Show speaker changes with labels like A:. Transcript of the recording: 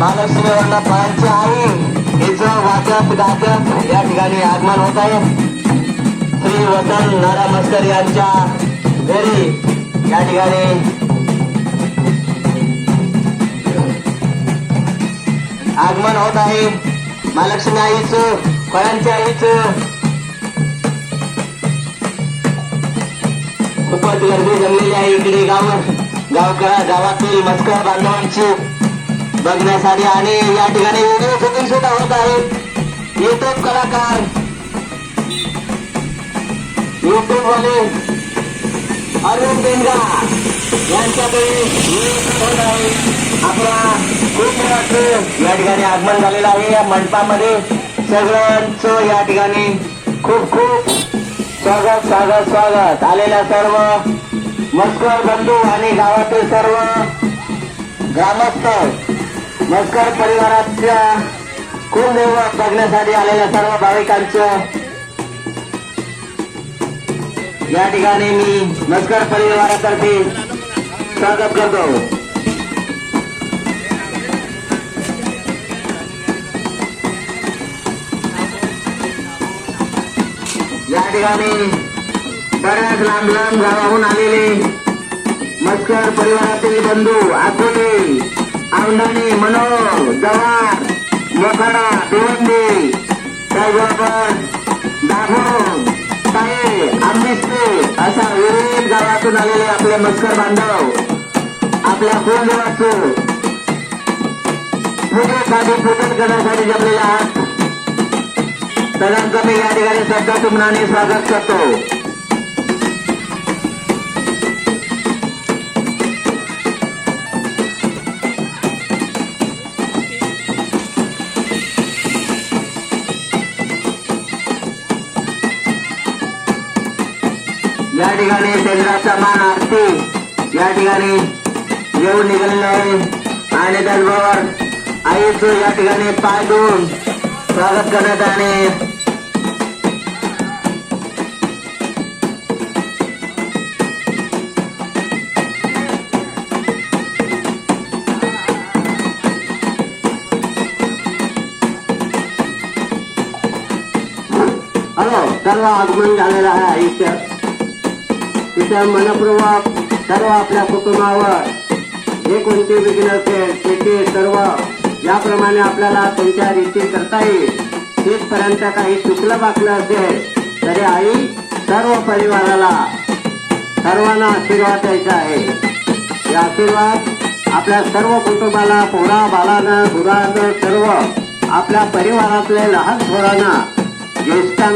A: महालक्ष्मीवरला फळांची आई हिचं वाचत गाजत या ठिकाणी आगमन होत आहे. श्री वसंत नारा मस्कर यांच्या घरी या ठिकाणी आगमन होत आहे. महालक्ष्मी आईचं फळांच्या आईचं खूपच गर्दी जमलेली आहे. इकडे गावातील मस्कर बांधवांची बघण्यासाठी आणि या ठिकाणी व्हिडिओ शूटिंग सुद्धा होत आहे. युट्यूब कलाकार युट्यूब वाले अरुण बेंगा यांच्याकडे होत आहे. आपला खूप या ठिकाणी आगमन झालेलं आहे. या मंडपामध्ये सगळ्यांचं या ठिकाणी खूप खूप स्वागत स्वागत स्वागत. आलेल्या सर्व मस्कर बंधू आणि गावातील सर्व ग्रामस्थ मस्कर परिवाराच्या कुलदैवत बघण्यासाठी आलेल्या सर्व भाविकांचं या ठिकाणी मी मस्कर परिवारातर्फे स्वागत करतो. या ठिकाणी बऱ्याच लांब लांब गावाहून आलेले मस्कर परिवारातील बंधू आकोले, आवंढाणे, मनोर, जव्हार, मोखाडा, भिवंडी, त्याचबरोबर दाभोळ, ताये, आंबिस्ते अशा विविध गावातून आलेले आपले मस्कर बांधव आपल्या कुलदेवाचं पूजन करण्यासाठी जमलेले आहात. सगळ्यांचं मी या ठिकाणी श्रद्धासुमनाने स्वागत करतो. या ठिकाणी शरीराचा मान आरती या ठिकाणी येऊन निघालेलं आहे आणि त्याचबरोबर आईचं या ठिकाणी पाय धुवून स्वागत करण्यात आले. सर्व आगमन झालेलं आहे आईचं. तिथं मनपूर्वक सर्व आपल्या कुटुंबावर जे कोणते विघ्न असेल ते सर्व याप्रमाणे आपल्याला त्यांच्या रीती करता येईल. तिथपर्यंत काही चुकलं बाकलं असेल तरी आई सर्व परिवाराला सर्वांना आशीर्वाद द्यायचा आहे. हे आशीर्वाद आपल्या सर्व कुटुंबाला पोरा बालांना गुरांना सर्व आपल्या परिवारातल्या लहान थोरांना ज्येष्ठांना